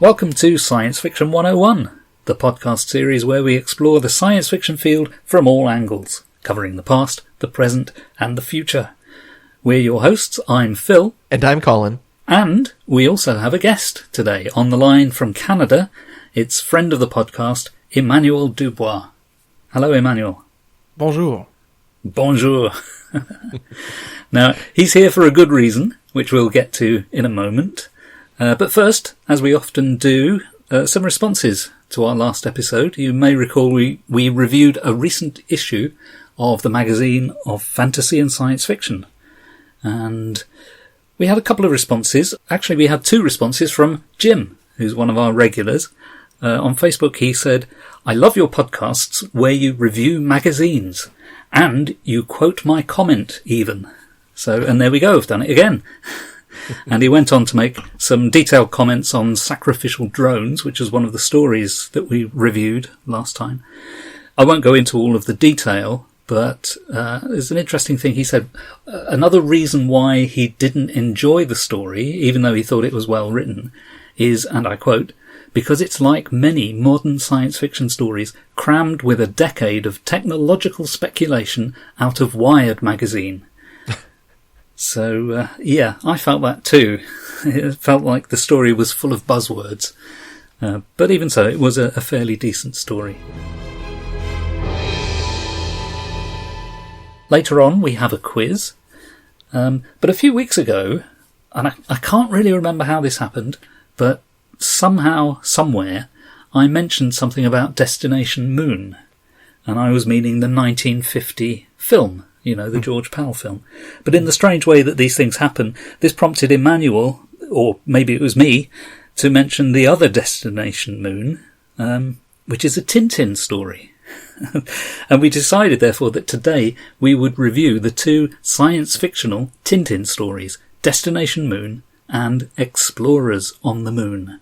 Welcome to Science Fiction 101, the podcast series where we explore the science fiction field from all angles, covering the past, the present, and the future. We're your hosts. I'm Phil. And I'm Colin. And we also have a guest today on the line from Canada. It's friend of the podcast, Emmanuel Dubois. Hello, Emmanuel. Bonjour. Bonjour. Now, he's here for a good reason, which we'll get to in a moment. But first, as we often do, some responses to our last episode. You may recall we reviewed a recent issue of the magazine of fantasy and science fiction. And we had a couple of responses. Actually, we had two responses from Jim, who's one of our regulars. On Facebook, he said, "I love your podcasts where you review magazines. And you quote my comment, even." So, and there we go, I've done it again. And he went on to make some detailed comments on sacrificial drones, which was one of the stories that we reviewed last time. I won't go into all of the detail, but there's an interesting thing. He said another reason why he didn't enjoy the story, even though he thought it was well written, is, and I quote, "because it's like many modern science fiction stories crammed with a decade of technological speculation out of Wired magazine." So, yeah, I felt that too. It felt like the story was full of buzzwords. But even so, it was a fairly decent story. Later on, we have a quiz. But a few weeks ago, and I can't really remember how this happened, but somehow, somewhere, I mentioned something about Destination Moon. And I was meaning the 1950 film. You know, the George Pal film. But in the strange way that these things happen, this prompted Emmanuel, or maybe it was me, to mention the other Destination Moon, which is a Tintin story. And we decided, therefore, that today we would review the two science-fictional Tintin stories, Destination Moon and Explorers on the Moon.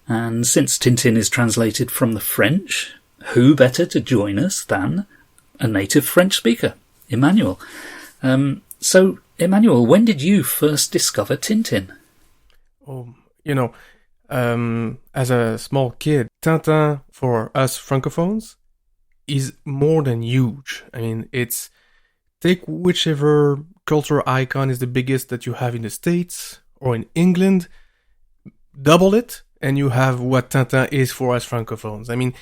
And since Tintin is translated from the French, who better to join us than a native French speaker? Emmanuel. So, Emmanuel, when did you first discover Tintin? Oh, as a small kid, Tintin, for us Francophones, is more than huge. I mean, take whichever cultural icon is the biggest that you have in the States or in England, double it, and you have what Tintin is for us Francophones. I mean,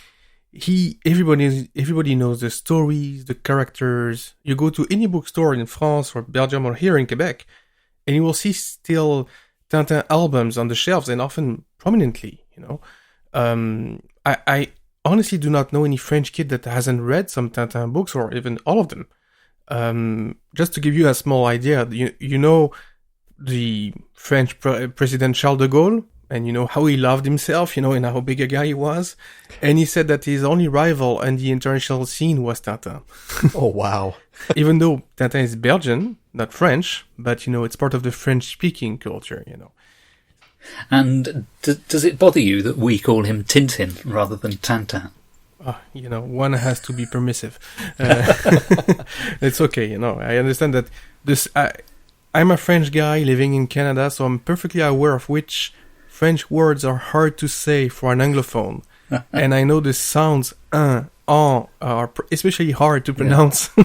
everybody knows the stories, the characters. You go to any bookstore in France or Belgium or here in Quebec, and you will see still Tintin albums on the shelves, and often prominently, I honestly do not know any French kid that hasn't read some Tintin books, or even all of them. Just to give you a small idea, you know the French President Charles de Gaulle, and you know how he loved himself, and how big a guy he was. And he said that his only rival on the international scene was Tintin. Oh, wow. Even though Tintin is Belgian, not French, but, it's part of the French-speaking culture, And does it bother you that we call him Tintin rather than Tintin? One has to be permissive. It's okay, I understand that I'm a French guy living in Canada, so I'm perfectly aware of which French words are hard to say for an Anglophone. And I know the sounds are especially hard to pronounce. Yeah.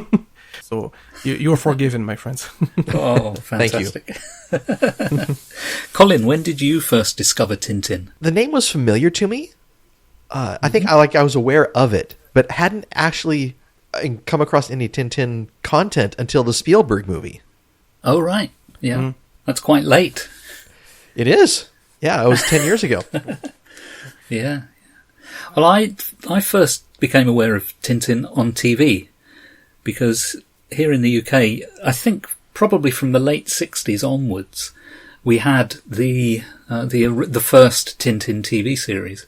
So you're forgiven, my friends. Oh, fantastic. Thank you. Colin, when did you first discover Tintin? The name was familiar to me. I think I was aware of it, but hadn't actually come across any Tintin content until the Spielberg movie. Oh, right. Yeah. That's quite late. It is. Yeah, it was 10 years ago. Yeah. Well, I first became aware of Tintin on TV because here in the UK, I think probably from the late 60s onwards, we had the first Tintin TV series.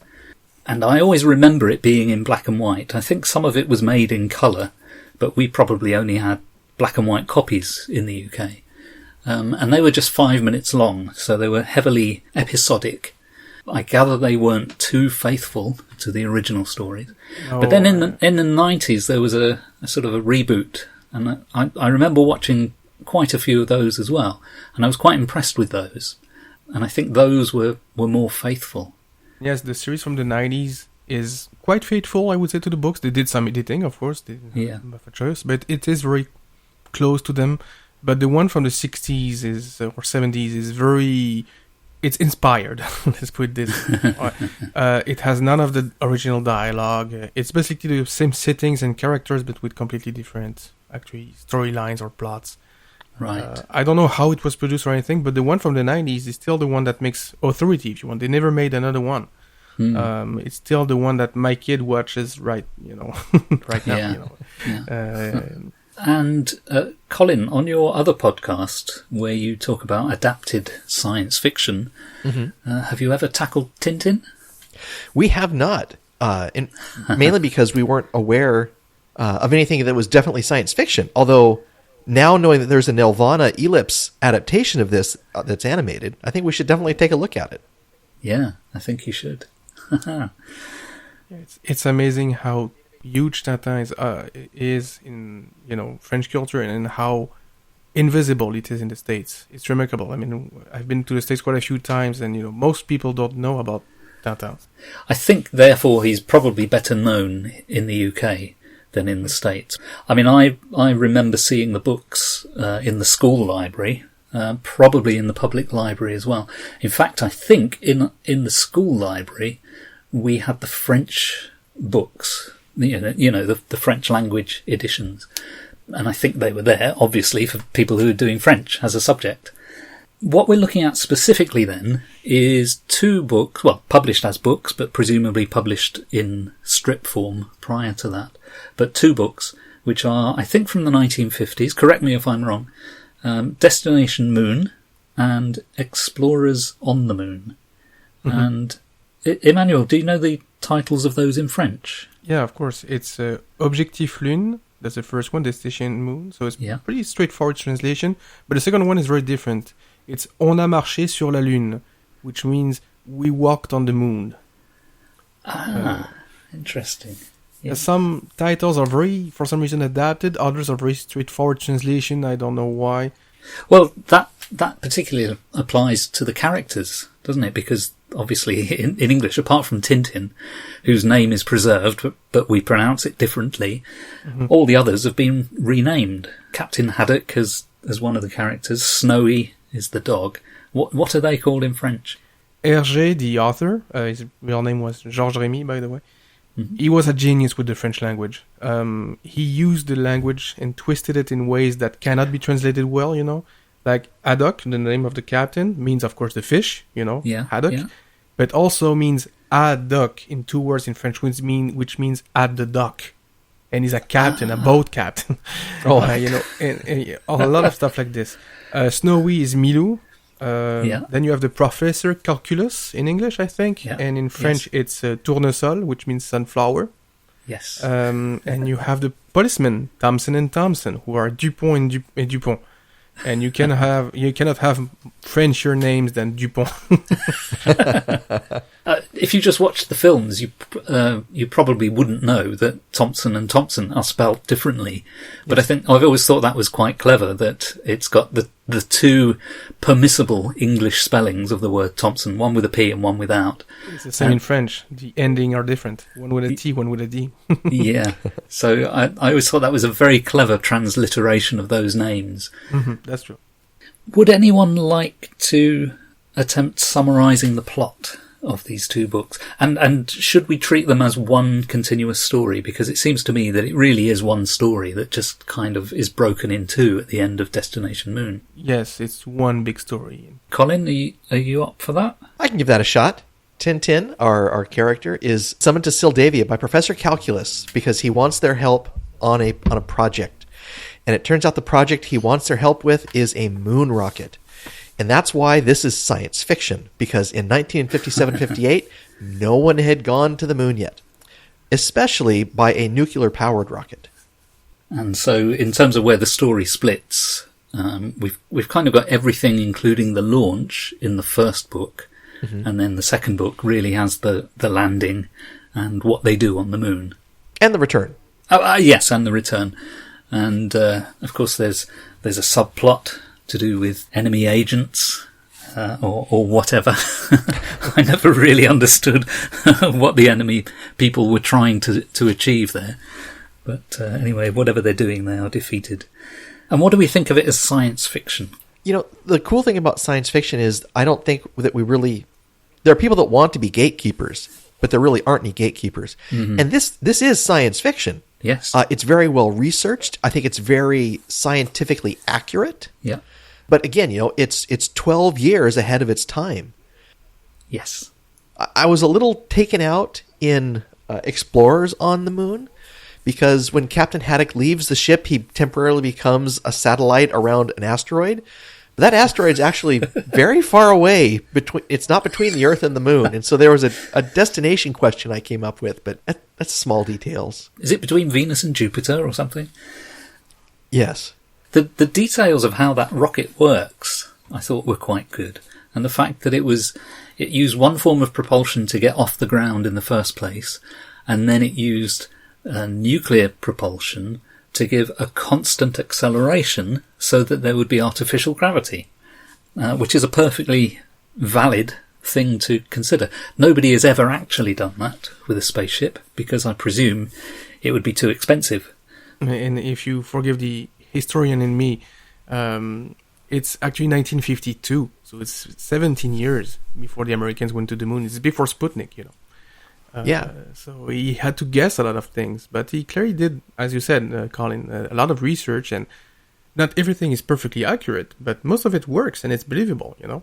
And I always remember it being in black and white. I think some of it was made in colour, but we probably only had black and white copies in the UK. And they were just 5 minutes long, so they were heavily episodic. I gather they weren't too faithful to the original stories. Oh, but then in the 90s, there was a sort of a reboot, and I remember watching quite a few of those as well, and I was quite impressed with those. And I think those were more faithful. Yes, the series from the 90s is quite faithful, I would say, to the books. They did some editing, of course. They didn't have a choice, but it is very close to them. But the one from the 60s or 70s is very... It's inspired, let's put it this. It has none of the original dialogue. It's basically the same settings and characters, but with completely different, actually, storylines or plots. Right. I don't know how it was produced or anything, but the one from the 90s is still the one that makes authority, if you want. They never made another one. It's still the one that my kid watches right now. And Colin, on your other podcast, where you talk about adapted science fiction, have you ever tackled Tintin? We have not, mainly because we weren't aware of anything that was definitely science fiction. Although now knowing that there's a Nelvana Ellipse adaptation of this that's animated, I think we should definitely take a look at it. Yeah, I think you should. It's amazing how huge Tintin is in French culture and how invisible it is in the States. It's remarkable. I mean, I've been to the States quite a few times, and most people don't know about Tintin. I think, therefore, he's probably better known in the UK than in the States. I mean, I remember seeing the books in the school library, probably in the public library as well. In fact, I think in the school library we had the French books. The French language editions. And I think they were there, obviously, for people who are doing French as a subject. What we're looking at specifically then is 2 books, well, published as books, but presumably published in strip form prior to that. But 2 books, which are, I think, from the 1950s, correct me if I'm wrong, Destination Moon and Explorers on the Moon. And Emmanuel, do you know the titles of those in French? Yeah, of course. It's Objectif Lune. That's the first one, Destination Moon. So it's pretty straightforward translation. But the second one is very different. It's On a marché sur la Lune, which means we walked on the moon. Interesting. Yeah. Some titles are very, for some reason, adapted. Others are very straightforward translation. I don't know why. Well, that particularly applies to the characters, doesn't it? Because obviously in English, apart from Tintin, whose name is preserved, but we pronounce it differently, all the others have been renamed. Captain Haddock as one of the characters. Snowy is the dog. What are they called in French? Hergé, the author, his real name was Georges Rémy, by the way. He was a genius with the French language. He used the language and twisted it in ways that cannot be translated well, Like haddock, the name of the captain, means, of course, the fish, haddock. Yeah. But also means ad dock in 2 words in French, which means at the dock. And he's a captain, a boat captain. And a lot of stuff like this. Snowy is Milou. Then you have the professor, Calculus, in English, I think. Yeah. And in French, it's Tournesol, which means sunflower. Yes. And you have the policemen, Thompson and Thompson, who are Dupont and Dupont. And you cannot have Frenchier names than Dupont. If you just watch the films, you probably wouldn't know that Thompson and Thompson are spelt differently. But I think I've always thought that was quite clever, that it's got the 2 permissible English spellings of the word Thompson, one with a P and one without. It's the same in French. The ending are different. One with a T, one with a D. Yeah. So I always thought that was a very clever transliteration of those names. That's true. Would anyone like to attempt summarising the plot of these 2 books? And should we treat them as one continuous story? Because it seems to me that it really is one story that just kind of is broken in 2 at the end of Destination Moon. Yes, it's one big story. Colin, are you up for that? I can give that a shot. Tintin, our character, is summoned to Sildavia by Professor Calculus because he wants their help on a project. And it turns out the project he wants their help with is a moon rocket. And that's why this is science fiction, because in 1957-58, no one had gone to the moon yet, especially by a nuclear-powered rocket. And so in terms of where the story splits, we've kind of got everything, including the launch, in the first book. And then the second book really has the landing and what they do on the moon. And the return. Yes, and the return. And, of course, there's a subplot to do with enemy agents, or whatever. I never really understood what the enemy people were trying to achieve there. But anyway, whatever they're doing, they are defeated. And what do we think of it as science fiction? You know, the cool thing about science fiction is I don't think that we really... There are people that want to be gatekeepers, but there really aren't any gatekeepers. Mm-hmm. And this is science fiction. Yes. It's very well researched. I think it's very scientifically accurate. Yeah. But again, you know, it's 12 years ahead of its time. Yes. I was a little taken out in Explorers on the Moon, because when Captain Haddock leaves the ship, he temporarily becomes a satellite around an asteroid. But that asteroid is actually very far away. It's not between the Earth and the Moon. And so there was a destination question I came up with, but that's small details. Is it between Venus and Jupiter or something? Yes. The details of how that rocket works, I thought were quite good. And the fact that it used one form of propulsion to get off the ground in the first place, and then it used nuclear propulsion to give a constant acceleration so that there would be artificial gravity, which is a perfectly valid thing to consider. Nobody has ever actually done that with a spaceship, because I presume it would be too expensive. And if you forgive the historian in me, it's actually 1952, so it's 17 years before the Americans went to the moon. It's before Sputnik, you know. Yeah. So he had to guess a lot of things, but he clearly did, as you said, Colin, a lot of research, and not everything is perfectly accurate, but most of it works and it's believable, you know?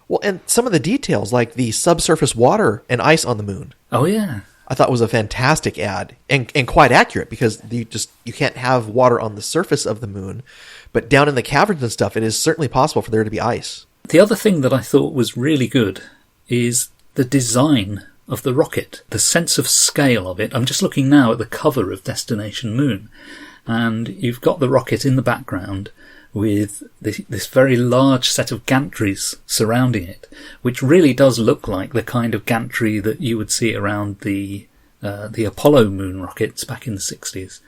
Well, and some of the details, like the subsurface water and ice on the moon. Oh, yeah. I thought was a fantastic ad, and quite accurate, because you can't have water on the surface of the moon, but down in the caverns and stuff, it is certainly possible for there to be ice. The other thing that I thought was really good is the design of the rocket, the sense of scale of it. I'm just looking now at the cover of Destination Moon, and you've got the rocket in the background with this very large set of gantries surrounding it, which really does look like the kind of gantry that you would see around the Apollo moon rockets back in the 60s.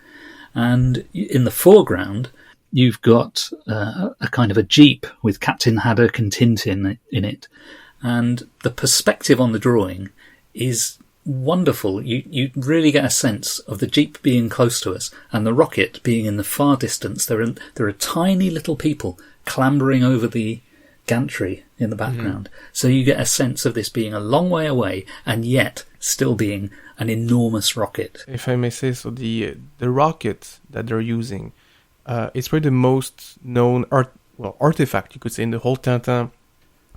And in the foreground, you've got a kind of a jeep with Captain Haddock and Tintin in it, and the perspective on the drawing is wonderful. You really get a sense of the jeep being close to us and the rocket being in the far distance. There are tiny little people clambering over the gantry in the background. Mm-hmm. So you get a sense of this being a long way away and yet still being an enormous rocket. If I may say so, the rocket that they're using, it's probably the most known artifact, you could say, in the whole Tintin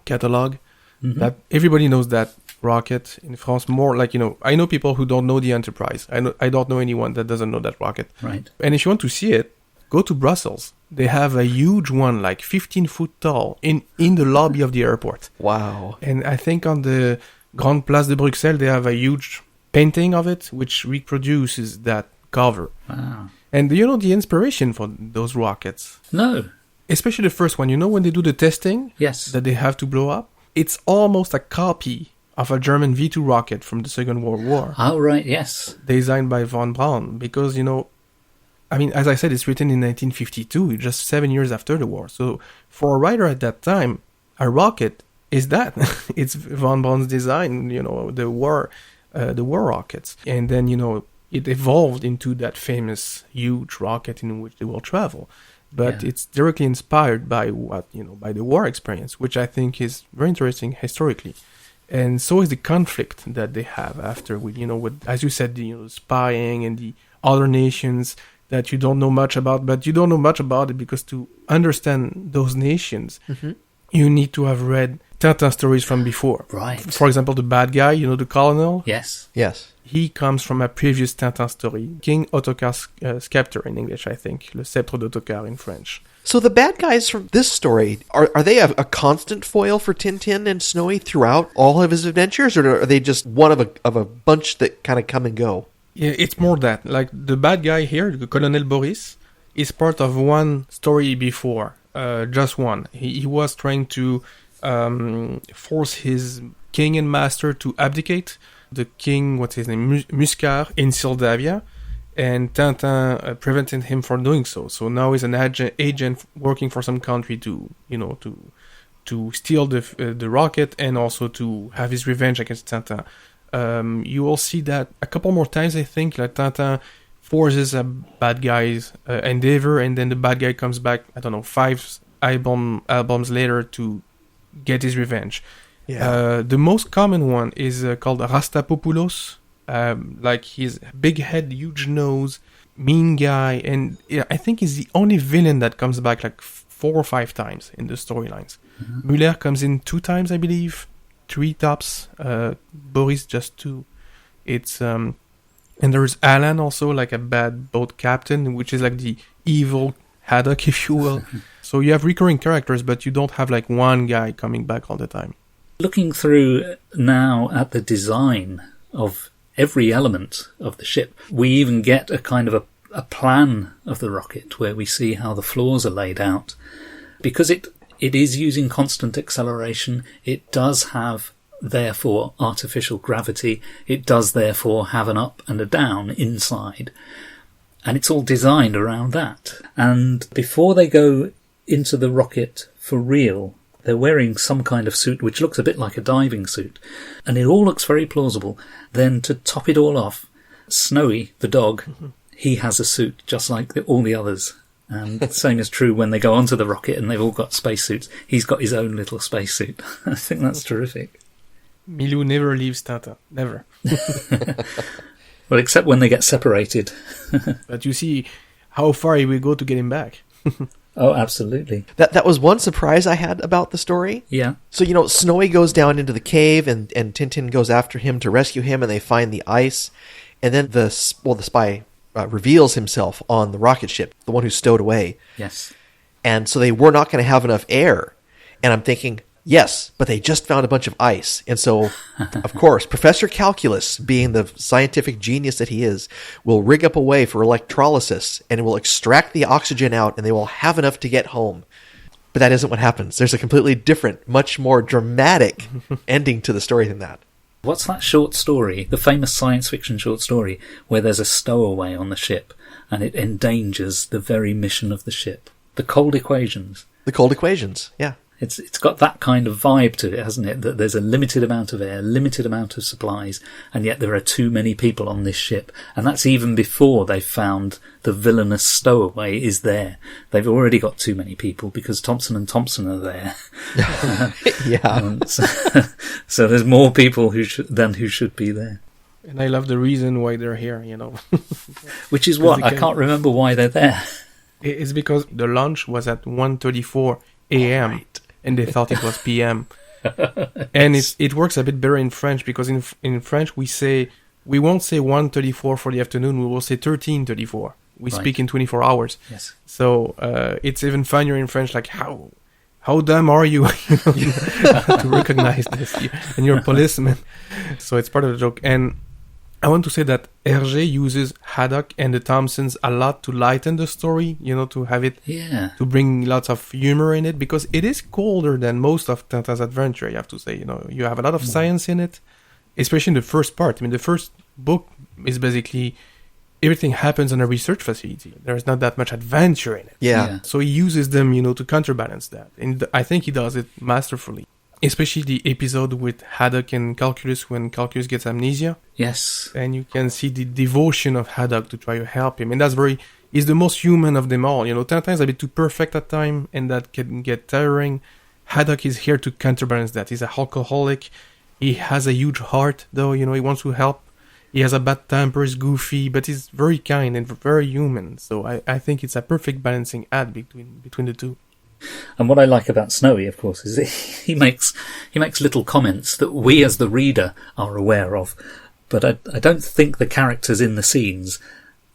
catalog. Mm-hmm. That everybody knows that rocket in France. More like, you know, I know people who don't know the Enterprise. I don't know anyone that doesn't know that rocket. Right. And if you want to see it, go to Brussels. They have a huge one, like 15 foot tall, in the lobby of the airport. Wow. And I think on the Grande Place de Bruxelles, they have a huge painting of it, which reproduces that cover. Wow. And do you know the inspiration for those rockets? No. Especially the first one. You know when they do the testing? Yes. That they have to blow up? It's almost a copy of a German V2 rocket from the Second World War. Oh, right, yes. Designed by von Braun. Because, you know, I mean, as I said, it's written in 1952, just 7 years after the war. So for a writer at that time, a rocket is that. It's von Braun's design, you know, the war rockets. And then, you know, it evolved into that famous huge rocket in which they will travel. But it's directly inspired by by the war experience, which I think is very interesting historically. And so is the conflict that they have after, with, as you said, the spying and the other nations that you don't know much about, but you don't know much about it because to understand those nations, you need to have read Tintin stories from before. Right. For example, the bad guy, the colonel. Yes. Yes. He comes from a previous Tintin story, King Ottokar's scepter in English, I think, Le Sceptre d'Ottokar in French. So the bad guys from this story, are they a constant foil for Tintin and Snowy throughout all of his adventures, or are they just one of a bunch that kind of come and go? Yeah, it's more that. Like the bad guy here, the Colonel Boris, is part of one story before, just one. He was trying to force his king and master to abdicate. The king, what's his name, Muscar in Sildavia, and Tintin prevented him from doing so. So now he's an agent working for some country to to steal the rocket and also to have his revenge against Tintin. You will see that a couple more times, I think. Like Tintin forces a bad guy's endeavor, and then the bad guy comes back, I don't know, 5 albums later to get his revenge. Yeah. The most common one is called Rastapopoulos. Like his big head, huge nose, mean guy, and I think he's the only villain that comes back like 4 or 5 times in the storylines. Muller comes in 2 times, I believe, 3 tops. Boris just 2. It's and there's Alan also, like a bad boat captain, which is like the evil Haddock, if you will. So you have recurring characters, but you don't have like one guy coming back all the time. Looking through now at the design of every element of the ship, we even get a kind of a plan of the rocket where we see how the floors are laid out. Because it is using constant acceleration, it does have, therefore, artificial gravity. It does, therefore, have an up and a down inside. And it's all designed around that. And before they go into the rocket for real, they're wearing some kind of suit which looks a bit like a diving suit. And it all looks very plausible. Then to top it all off, Snowy, the dog, he has a suit just like all the others. And the same is true when they go onto the rocket and they've all got spacesuits. He's got his own little spacesuit. I think that's terrific. Milou never leaves Tintin. Never. Well, except when they get separated. But you see how far he will go to get him back. Oh, absolutely. That was one surprise I had about the story. Yeah. So, Snowy goes down into the cave and Tintin goes after him to rescue him, and they find the ice. And then the spy reveals himself on the rocket ship, the one who's stowed away. Yes. And so they were not going to have enough air. And I'm thinking, yes, but they just found a bunch of ice. And so, of course, Professor Calculus, being the scientific genius that he is, will rig up a way for electrolysis and will extract the oxygen out, and they will have enough to get home. But that isn't what happens. There's a completely different, much more dramatic ending to the story than that. What's that short story, the famous science fiction short story, where there's a stowaway on the ship and it endangers the very mission of the ship? The Cold Equations. The Cold Equations, yeah. It's got that kind of vibe to it, hasn't it? That there's a limited amount of air, limited amount of supplies, and yet there are too many people on this ship. And that's even before they've found the villainous stowaway is there. They've already got too many people because Thompson and Thompson are there. Yeah. So there's more people who should be there. And I love the reason why they're here, Which is what? I can't remember why they're there. It's because the launch was at 1:34 a.m. Right. And they thought it was p.m. And it works a bit better in French because in French we won't say 1:34 for the afternoon, we will say 13:34. We speak in 24 hours. Yes. So it's even funnier in French, like how dumb are you to recognize this? And you're a policeman. So it's part of the joke. And I want to say that Hergé uses Haddock and the Thompsons a lot to lighten the story, to have it, to bring lots of humor in it, because it is colder than most of Tintin's adventure, you have to say. You have a lot of science in it, especially in the first part. I mean, the first book is basically everything happens in a research facility. There's not that much adventure in it. Yeah. So he uses them, to counterbalance that. And I think he does it masterfully. Especially the episode with Haddock and Calculus when Calculus gets amnesia. Yes. And you can see the devotion of Haddock to try to help him. And he's the most human of them all. Tintin is a bit too perfect at times, and that can get tiring. Haddock is here to counterbalance that. He's an alcoholic. He has a huge heart, though, he wants to help. He has a bad temper, he's goofy, but he's very kind and very human. So I think it's a perfect balancing act between the two. And what I like about Snowy, of course, is he makes little comments that we as the reader are aware of. But I don't think the characters in the scenes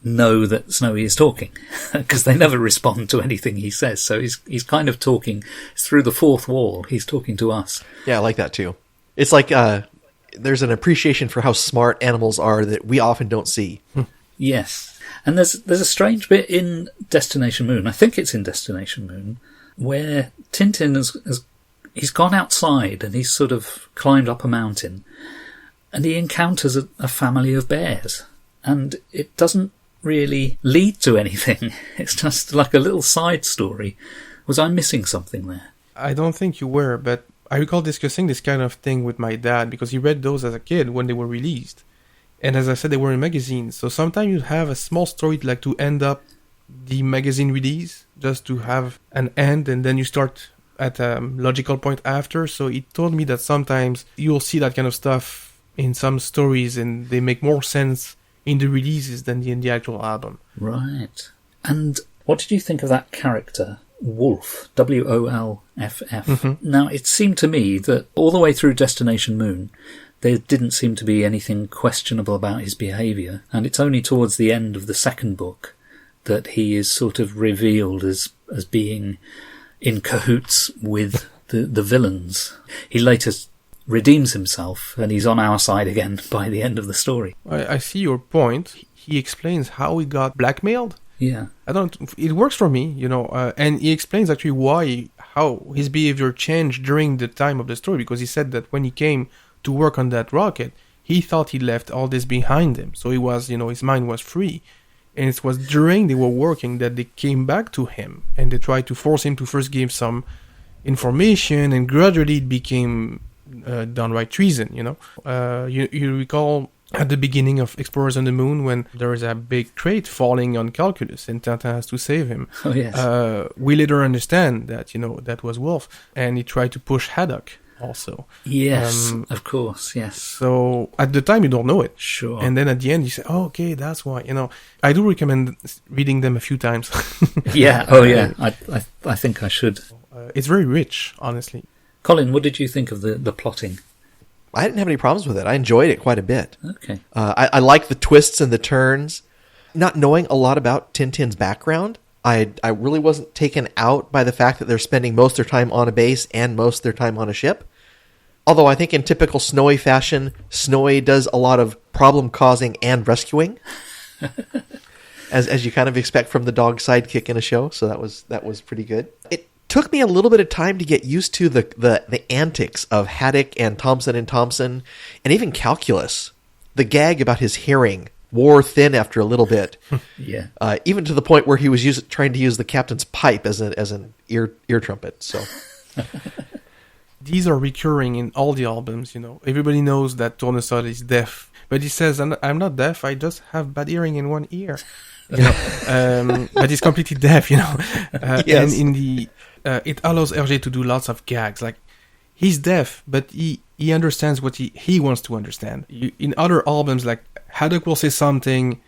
know that Snowy is talking, because they never respond to anything he says. So he's kind of talking through the fourth wall. He's talking to us. Yeah, I like that too. It's like there's an appreciation for how smart animals are that we often don't see. Yes. And there's a strange bit in Destination Moon, I think it's in Destination Moon, where Tintin he's gone outside and he's sort of climbed up a mountain and he encounters a family of bears, and it doesn't really lead to anything. It's just like a little side story. Was I missing something there? I don't think you were, but I recall discussing this kind of thing with my dad because he read those as a kid when they were released. And as I said, they were in magazines. So sometimes you have a small story like to end up the magazine release, just to have an end, and then you start at a logical point after. So he told me that sometimes you'll see that kind of stuff in some stories and they make more sense in the releases than in the actual album. Right. And what did you think of that character, Wolf, Wolff? Mm-hmm. Now, it seemed to me that all the way through Destination Moon, there didn't seem to be anything questionable about his behaviour, and it's only towards the end of the second book that he is sort of revealed as being in cahoots with the villains. He later redeems himself, and he's on our side again by the end of the story. I see your point. He explains how he got blackmailed. Yeah. It works for me, and he explains actually how his behavior changed during the time of the story, because he said that when he came to work on that rocket, he thought he left all this behind him. So he was, his mind was free. And it was during they were working that they came back to him and they tried to force him to first give some information, and gradually it became downright treason, You recall at the beginning of Explorers on the Moon when there is a big crate falling on Calculus and Tintin has to save him. Oh, yes. We later understand that, that was Wolf, and he tried to push Haddock also. Yes, of course, yes. So at the time you don't know it. Sure. And then at the end you say, oh, okay, that's why. I do recommend reading them a few times. Yeah, oh yeah, I think I should. It's very rich, honestly. Colin, what did you think of the plotting? I didn't have any problems with it. I enjoyed it quite a bit. Okay. I like the twists and the turns. Not knowing a lot about Tintin's background, I really wasn't taken out by the fact that they're spending most of their time on a base and most of their time on a ship. Although I think in typical Snowy fashion, Snowy does a lot of problem-causing and rescuing, as you kind of expect from the dog sidekick in a show. So that was pretty good. It took me a little bit of time to get used to the antics of Haddock and Thompson, and even Calculus. The gag about his hearing wore thin after a little bit. Yeah. Even to the point where he was trying to use the captain's pipe as an ear trumpet. So these are recurring in all the albums. Everybody knows that Tournesol is deaf, but he says, "I'm not deaf. I just have bad hearing in one ear." But he's completely deaf. Yes. And in the it allows Hergé to do lots of gags. Like he's deaf, but he understands what he wants to understand. In other albums, like Haddock will say something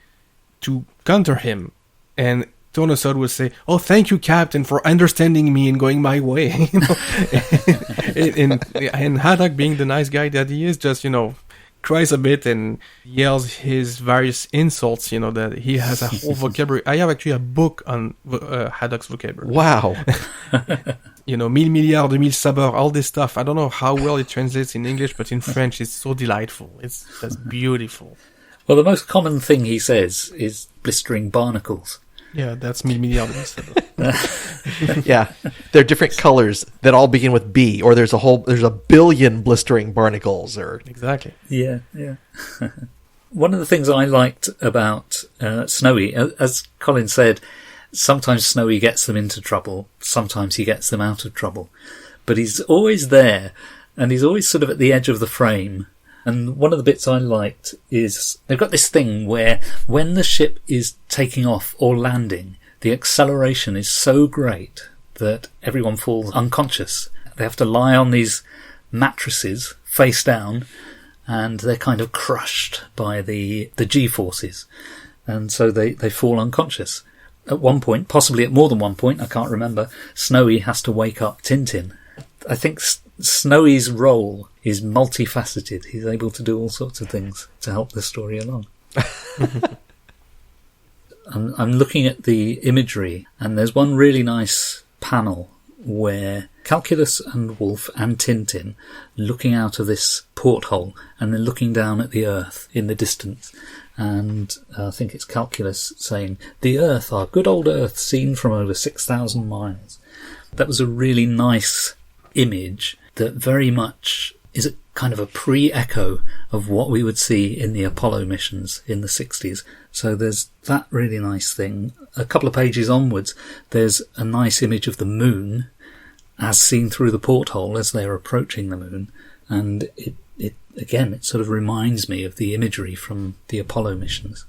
to counter him, and Tournesol will say, "Oh, thank you, Captain, for understanding me and going my way." and Haddock, being the nice guy that he is, just cries a bit and yells his various insults. That he has a whole vocabulary. I have actually a book on Haddock's vocabulary. wow. Mille milliards de mille sabords, all this stuff. I don't know how well it translates in English, but in French it's so delightful. It's just beautiful. Well, the most common thing he says is blistering barnacles. Yeah, that's mille milliards de mille sabords. Yeah, they're different colors that all begin with B, or there's a billion blistering barnacles, or Exactly. Yeah. One of the things I liked about Snowy, as Colin said, sometimes Snowy gets them into trouble, sometimes he gets them out of trouble, but he's always there, and he's always sort of at the edge of the frame. And one of the bits I liked is they've got this thing where when the ship is taking off or landing, the acceleration is so great that everyone falls unconscious. They have to lie on these mattresses face down, and they're kind of crushed by the G-forces. And so they fall unconscious. At one point, possibly at more than one point, I can't remember, Snowy has to wake up Tintin. I think Snowy's role is multifaceted. He's able to do all sorts of things to help the story along. I'm looking at the imagery, and there's one really nice panel where Calculus and Wolff and Tintin looking out of this porthole, and then looking down at the Earth in the distance. And I think it's Calculus saying, "The Earth, our good old Earth, seen from over 6,000 miles." That was a really nice image that very much is a kind of a pre-echo of what we would see in the Apollo missions in the 60s. So there's that really nice thing. A couple of pages onwards, there's a nice image of the moon, as seen through the porthole as they're approaching the moon. And it sort of reminds me of the imagery from the Apollo missions.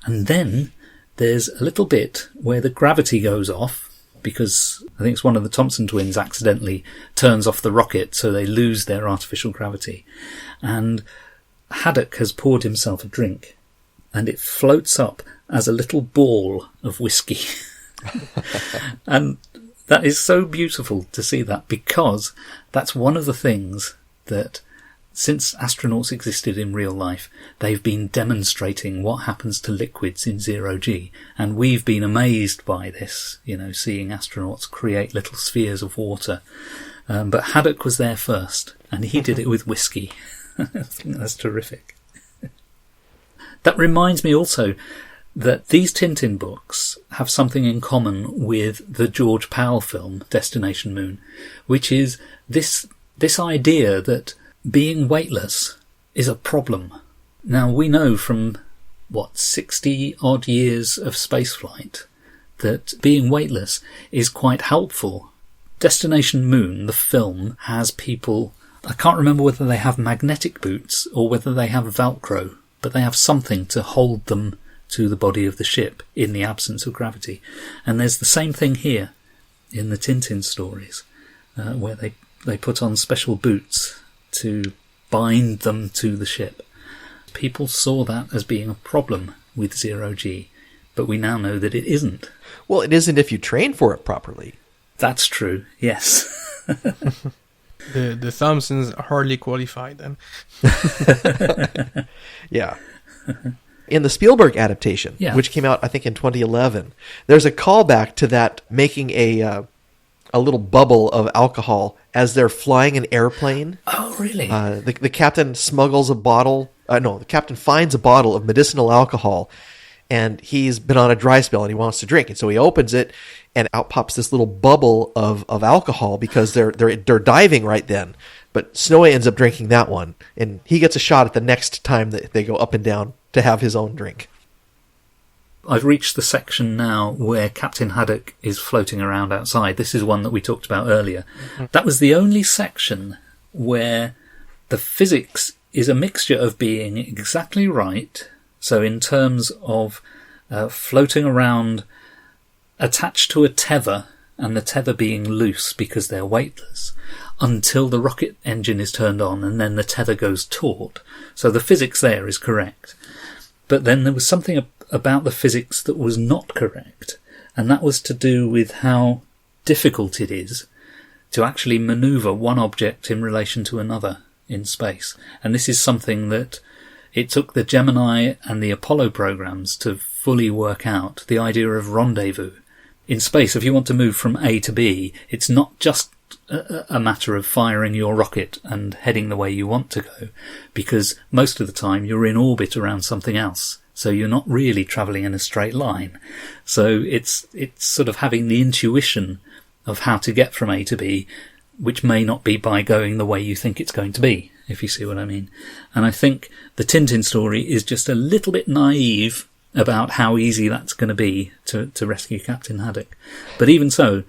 And then there's a little bit where the gravity goes off, because I think it's one of the Thompson twins accidentally turns off the rocket, so they lose their artificial gravity. And Haddock has poured himself a drink, and it floats up as a little ball of whiskey. And that is so beautiful to see that, because that's one of the things that, since astronauts existed in real life, they've been demonstrating what happens to liquids in zero-G. And we've been amazed by this, seeing astronauts create little spheres of water. But Haddock was there first, and he did it with whiskey. I think that's terrific. That reminds me also that these Tintin books have something in common with the George Powell film, Destination Moon, which is this idea that being weightless is a problem. Now, we know from, 60-odd years of spaceflight, that being weightless is quite helpful. Destination Moon, the film, has people, I can't remember whether they have magnetic boots or whether they have Velcro, but they have something to hold them to the body of the ship in the absence of gravity. And there's the same thing here in the Tintin stories, where they put on special boots to bind them to the ship. People saw that as being a problem with zero-G, but we now know that it isn't. Well, it isn't if you train for it properly. That's true, yes. The Thompsons hardly qualified then. Yeah. In the Spielberg adaptation, which came out, I think, in 2011, there's a callback to that, making a little bubble of alcohol as they're flying an airplane. Oh, really? The captain smuggles a bottle. The captain finds a bottle of medicinal alcohol, and he's been on a dry spell and he wants to drink. And so he opens it, and out pops this little bubble of alcohol, because they're diving right then. But Snowy ends up drinking that one, and he gets a shot at the next time that they go up and down to have his own drink. I've reached the section now where Captain Haddock is floating around outside. This is one that we talked about earlier. Mm-hmm. That was the only section where the physics is a mixture of being exactly right, so in terms of floating around attached to a tether, and the tether being loose because they're weightless, until the rocket engine is turned on, and then the tether goes taut. So the physics there is correct. But then there was something about the physics that was not correct, and that was to do with how difficult it is to actually maneuver one object in relation to another in space. And this is something that it took the Gemini and the Apollo programs to fully work out, the idea of rendezvous. In space, if you want to move from A to B, it's not just a matter of firing your rocket and heading the way you want to go, because most of the time you're in orbit around something else. So you're not really travelling in a straight line. So it's sort of having the intuition of how to get from A to B, which may not be by going the way you think it's going to be, if you see what I mean. And I think the Tintin story is just a little bit naive about how easy that's going to be to rescue Captain Haddock. But even so,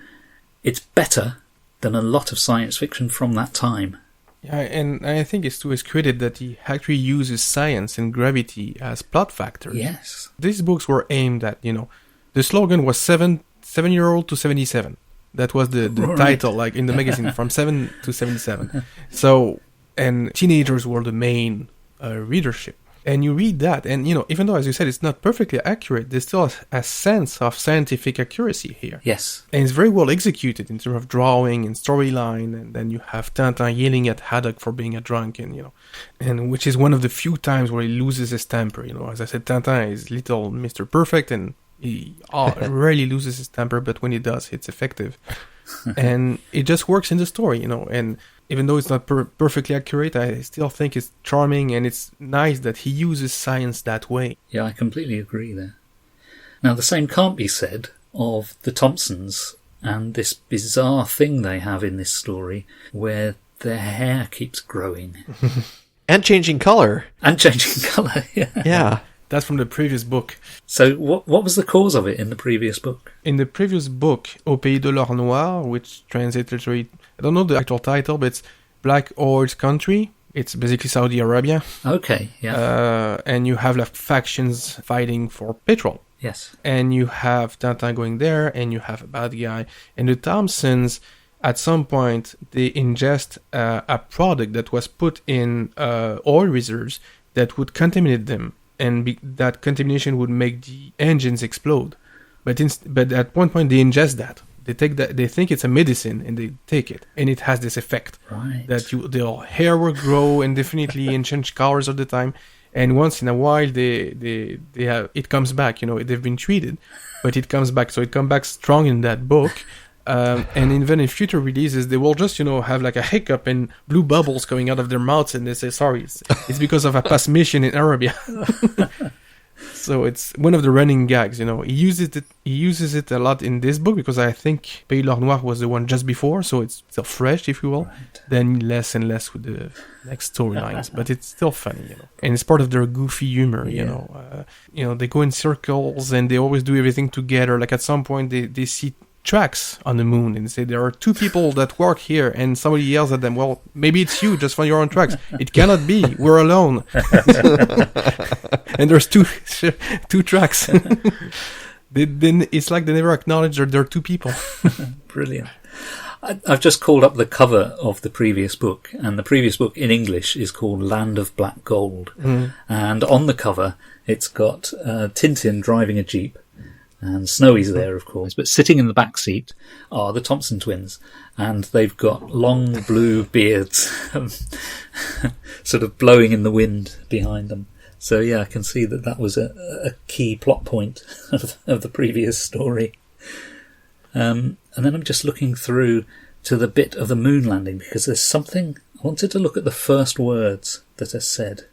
it's better than a lot of science fiction from that time. Yeah, and I think it's to his credit that he actually uses science and gravity as plot factors. Yes. These books were aimed at, the slogan was 7-year-old to 77. That was the right. Title, like in the magazine, from 7 to 77. So, and teenagers were the main readership. And you read that, and even though, as you said, it's not perfectly accurate, there's still a sense of scientific accuracy here. Yes. And it's very well executed in terms of drawing and storyline, and then you have Tintin yelling at Haddock for being a drunk, and which is one of the few times where he loses his temper. As I said, Tintin is little Mr. Perfect, and he rarely loses his temper, but when he does, it's effective. And it just works in the story, and even though it's not perfectly accurate, I still think it's charming, and it's nice that he uses science that way. Yeah, I completely agree there. Now, the same can't be said of the Thompsons and this bizarre thing they have in this story where their hair keeps growing. And changing colour. And changing colour, yeah. Yeah. That's from the previous book. So what was the cause of it in the previous book? In the previous book, Au Pays de l'Or Noir, which translates literally, I don't know the actual title, but it's Black Horde's Country. It's basically Saudi Arabia. Okay, yeah. And you have like factions fighting for petrol. Yes. And you have Tintin going there, and you have a bad guy. And the Thompsons, at some point, they ingest a product that was put in oil reserves that would contaminate them. And that contamination would make the engines explode. But at one point, they ingest that. They take that. They think it's a medicine, and they take it, and it has this effect that their hair will grow indefinitely and change colors all the time. And once in a while, they have it comes back. They've been treated, but it comes back. So it comes back strong in that book. And even in future releases, they will just have like a hiccup and blue bubbles coming out of their mouths, and they say sorry, it's because of a past mission in Arabia. So it's one of the running gags. He uses it a lot in this book because I think Pays l'Or Noir was the one just before, so it's still fresh, if you will. Right. Then less and less with the next storylines, but it's still funny, and it's part of their goofy humor. They go in circles and they always do everything together. Like at some point they see tracks on the moon and say there are two people that work here, and somebody yells at them, well, maybe it's you, just find your own tracks. It cannot be, we're alone. And there's two tracks. It's like they never acknowledge that there are two people. Brilliant. I've just called up the cover of the previous book, and the previous book in English is called Land of Black Gold. And on the cover it's got Tintin driving a jeep, and Snowy's there, of course, but sitting in the back seat are the Thompson twins, and they've got long blue beards sort of blowing in the wind behind them. So yeah, I can see that was a key plot point of the previous story. And then I'm just looking through to the bit of the moon landing, because there's something, I wanted to look at the first words that are said.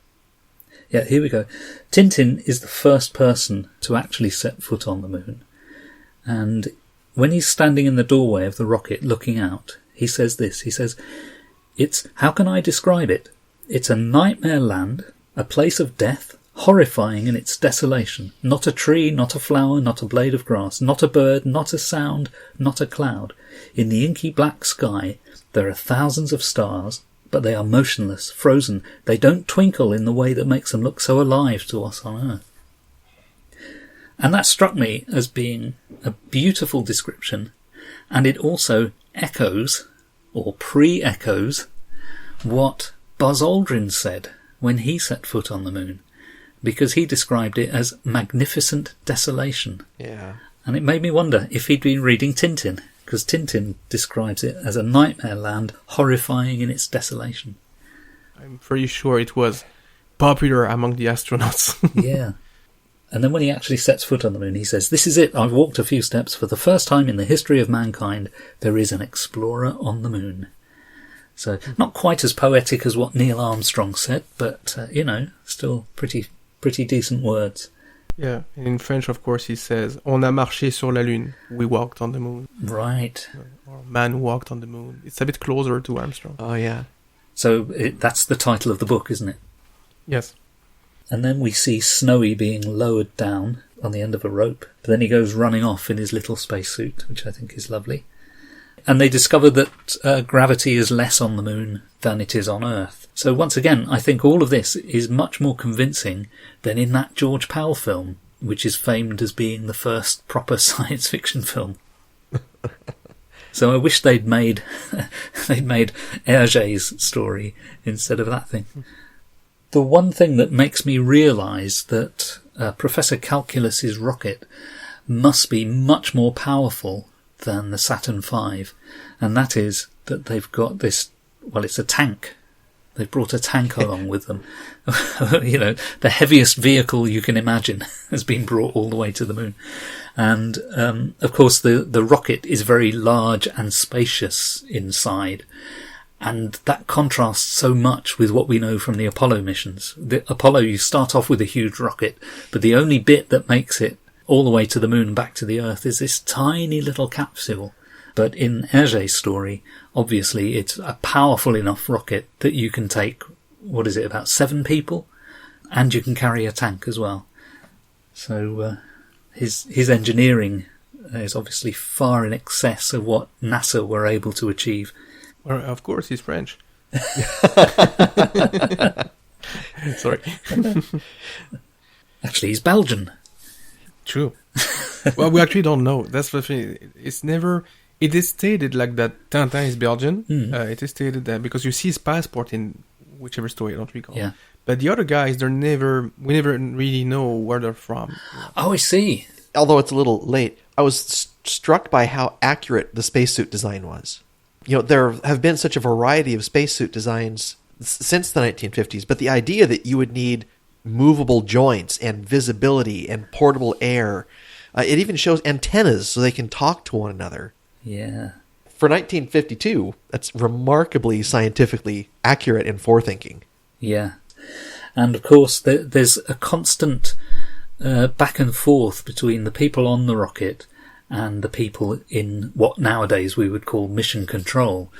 Yeah, here we go. Tintin is the first person to actually set foot on the moon. And when he's standing in the doorway of the rocket looking out, he says this. He says, how can I describe it? It's a nightmare land, a place of death, horrifying in its desolation. Not a tree, not a flower, not a blade of grass, not a bird, not a sound, not a cloud. In the inky black sky, there are thousands of stars, but they are motionless, frozen. They don't twinkle in the way that makes them look so alive to us on Earth. And that struck me as being a beautiful description, and it also echoes, or pre-echoes, what Buzz Aldrin said when he set foot on the moon, because he described it as magnificent desolation. Yeah. And it made me wonder if he'd been reading Tintin, because Tintin describes it as a nightmare land, horrifying in its desolation. I'm pretty sure it was popular among the astronauts. Yeah. And then when he actually sets foot on the moon, he says, "This is it. I've walked a few steps. For the first time in the history of mankind, there is an explorer on the moon." So not quite as poetic as what Neil Armstrong said, but, still pretty decent words. Yeah, in French, of course, he says, "On a marché sur la lune." We walked on the moon. Right. Or man walked on the moon. It's a bit closer to Armstrong. Oh, yeah. So that's the title of the book, isn't it? Yes. And then we see Snowy being lowered down on the end of a rope. But then he goes running off in his little spacesuit, which I think is lovely. And they discover that gravity is less on the moon than it is on Earth. So once again, I think all of this is much more convincing than in that George Powell film, which is famed as being the first proper science fiction film. So I wish they'd made Hergé's story instead of that thing. The one thing that makes me realise that Professor Calculus's rocket must be much more powerful than the Saturn V, and that is that they've got this, well, it's a tank. They've brought a tank along with them. The heaviest vehicle you can imagine has been brought all the way to the moon. And, of course, the rocket is very large and spacious inside. And that contrasts so much with what we know from the Apollo missions. The Apollo, you start off with a huge rocket, but the only bit that makes it all the way to the moon and back to the Earth is this tiny little capsule. But in Hergé's story, obviously it's a powerful enough rocket that you can take, about 7 people? And you can carry a tank as well. So his engineering is obviously far in excess of what NASA were able to achieve. Well, of course, he's French. Sorry. Actually, he's Belgian. True. Well, we actually don't know. That's the thing. It's never... It is stated like that Tintin is Belgian. It is stated that because you see his passport in whichever story, I don't recall. Yeah. But the other guys, we never really know where they're from. Oh, I see. Although it's a little late, I was struck by how accurate the spacesuit design was. You know, there have been such a variety of spacesuit designs since the 1950s, but the idea that you would need movable joints and visibility and portable air, it even shows antennas so they can talk to one another. Yeah. For 1952, that's remarkably scientifically accurate and forethinking. Yeah. And of course, there's a constant back and forth between the people on the rocket and the people in what nowadays we would call mission control.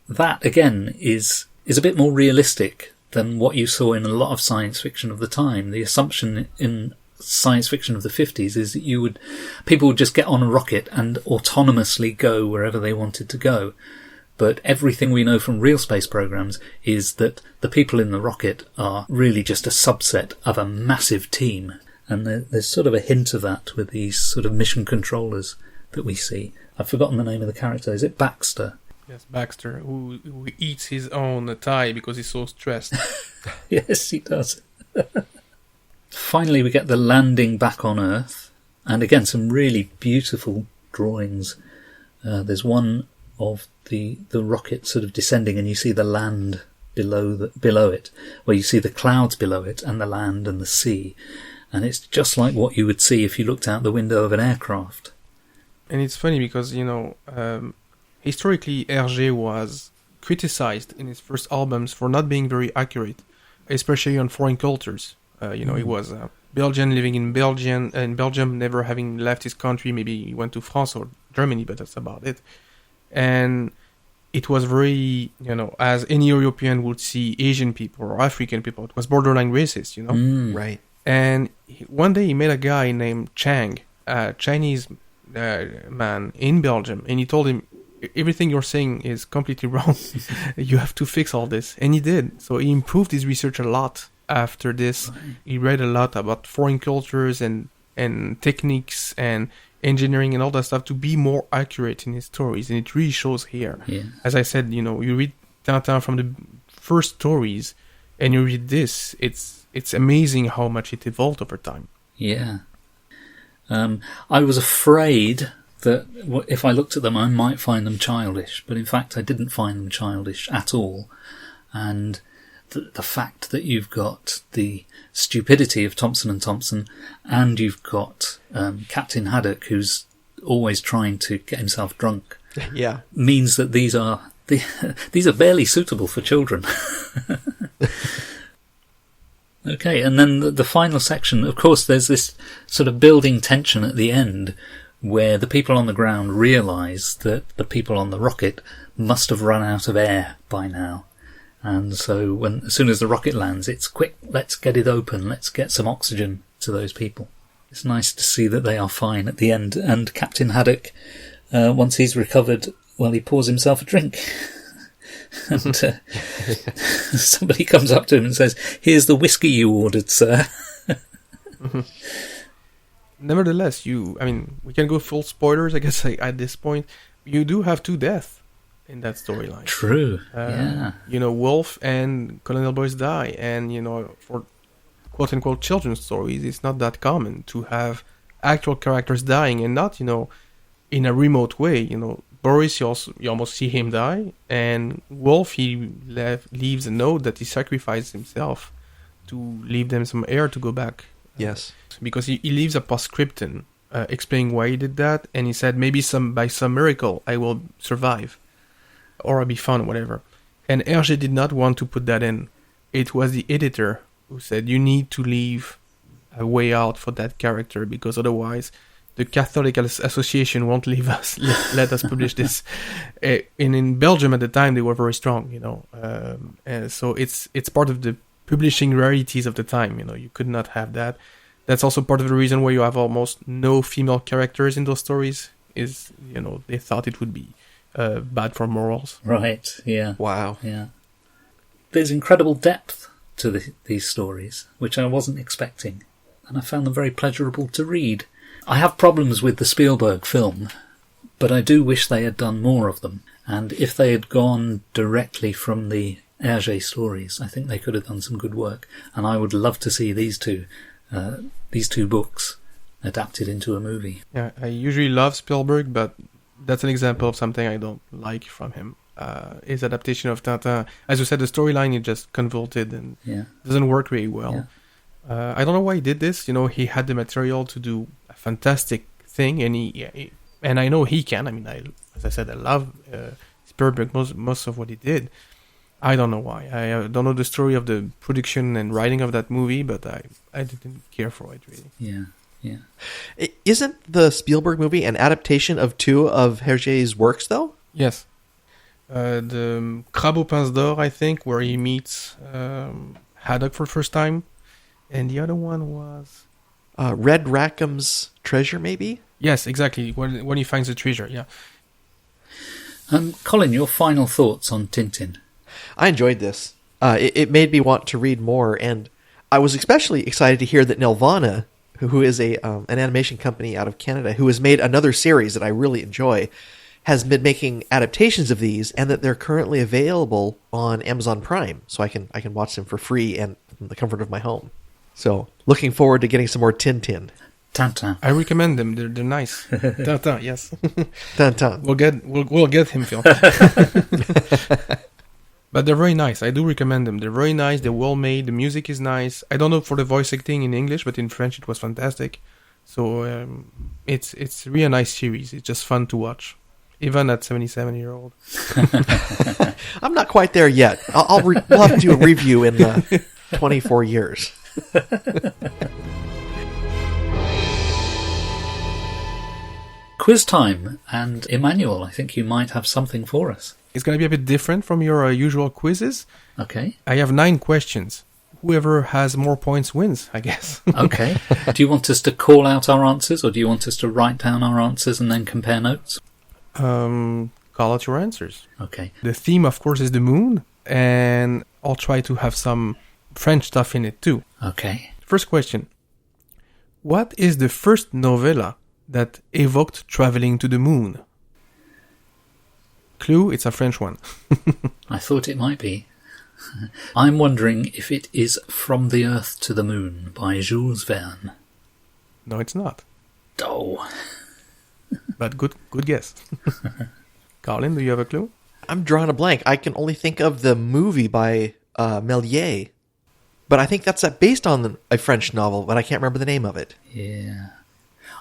That, again, is a bit more realistic than what you saw in a lot of science fiction of the time. The assumption in science fiction of the 50s is that people would just get on a rocket and autonomously go wherever they wanted to go. But everything we know from real space programs is that the people in the rocket are really just a subset of a massive team. And there's sort of a hint of that with these sort of mission controllers that we see. I've forgotten the name of the character. Is it Baxter? Yes, Baxter, who eats his own tie because he's so stressed. Yes, he does. Finally, we get the landing back on Earth. And again, some really beautiful drawings. There's one of the rocket sort of descending, and you see the land below it, where you see the clouds below it and the land and the sea. And it's just like what you would see if you looked out the window of an aircraft. And it's funny because, historically Hergé was criticized in his first albums for not being very accurate, especially on foreign cultures. He was Belgian, living in Belgium, never having left his country. Maybe he went to France or Germany, but that's about it. And it was very, as any European would see Asian people or African people, it was borderline racist, Right. And one day he met a guy named Chang, a Chinese man in Belgium, and he told him, everything you're saying is completely wrong. You have to fix all this. And he did. So he improved his research a lot after this. Right. He read a lot about foreign cultures and techniques and engineering and all that stuff to be more accurate in his stories. And it really shows here. Yeah. As I said, you read Tintin from the first stories and you read this, it's amazing how much it evolved over time. Yeah. I was afraid that if I looked at them, I might find them childish, but in fact I didn't find them childish at all. And the fact that you've got the stupidity of Thompson and Thompson, and you've got Captain Haddock, who's always trying to get himself drunk, yeah, means that these are barely suitable for children. Okay, and then the final section, of course, there's this sort of building tension at the end where the people on the ground realise that the people on the rocket must have run out of air by now. And so as soon as the rocket lands, it's quick, let's get it open, let's get some oxygen to those people. It's nice to see that they are fine at the end. And Captain Haddock, once he's recovered, well, he pours himself a drink. And somebody comes up to him and says, "Here's the whiskey you ordered, sir." Nevertheless, we can go full spoilers, I guess, at this point. You do have two deaths in that storyline. True, yeah. Wolf and Colonel Boyce die, and, for quote-unquote children's stories, it's not that common to have actual characters dying, and not, in a remote way, Boris, you almost see him die, and Wolf, he leaves a note that he sacrificed himself to leave them some air to go back. Yes. Because he leaves a postscriptum explaining why he did that, and he said, maybe by some miracle I will survive, or I'll be found, whatever. And Hergé did not want to put that in. It was the editor who said, you need to leave a way out for that character, because otherwise the Catholic Association won't leave us, let us publish this. And in Belgium at the time, they were very strong, and so it's part of the publishing rarities of the time. You could not have that. That's also part of the reason why you have almost no female characters in those stories. Is, you know, they thought it would be bad for morals. Right, yeah. Wow. Yeah. There's incredible depth to these stories, which I wasn't expecting, and I found them very pleasurable to read. I have problems with the Spielberg film, but I do wish they had done more of them, and if they had gone directly from the Hergé stories, I think they could have done some good work, and I would love to see these two books adapted into a movie. Yeah, I usually love Spielberg, but that's an example of something I don't like from him. His adaptation of Tintin, as you said, the storyline is just convoluted and doesn't work really well. Yeah. I don't know why he did this. You know, he had the material to do a fantastic thing, and I know he can. I mean, as I said, I love Spielberg, most of what he did. I don't know why. I don't know the story of the production and writing of that movie, but I didn't care for it really. Yeah. Yeah. Isn't the Spielberg movie an adaptation of two of Hergé's works, though? Yes. The Crabe aux Pinces d'Or, I think, where he meets Haddock for the first time. And the other one was... Red Rackham's Treasure, maybe? Yes, exactly. When he finds the treasure, yeah. Colin, your final thoughts on Tintin? I enjoyed this. It made me want to read more, and I was especially excited to hear that Nelvana, who is an animation company out of Canada, who has made another series that I really enjoy, has been making adaptations of these, and that they're currently available on Amazon Prime, so I can watch them for free and from the comfort of my home. So, looking forward to getting some more Tintin. Tintin. I recommend them. They're nice. Tintin, yes. Tintin. We'll get him, Phil. But they're very nice. I do recommend them. They're very nice. They're well made. The music is nice. I don't know for the voice acting in English, but in French it was fantastic. So it's really a nice series. It's just fun to watch, even at 77-year-old. I'm not quite there yet. We'll have to do a review in 24 years. Quiz time, and Emmanuel, I think you might have something for us. It's going to be a bit different from your usual quizzes. Okay. I have 9 questions. Whoever has more points wins, I guess. Okay. Do you want us to call out our answers, or do you want us to write down our answers and then compare notes? Call out your answers. Okay. The theme, of course, is the moon, and I'll try to have some French stuff in it too. Okay. First question. What is the first novella that evoked traveling to the moon? Clue, it's a French one. I thought it might be. I'm wondering if it is From the Earth to the Moon by Jules Verne. No, it's not. Oh. But good guess. Colin, do you have a clue? I'm drawing a blank. I can only think of the movie by Méliès. But I think that's based on a French novel, but I can't remember the name of it. Yeah.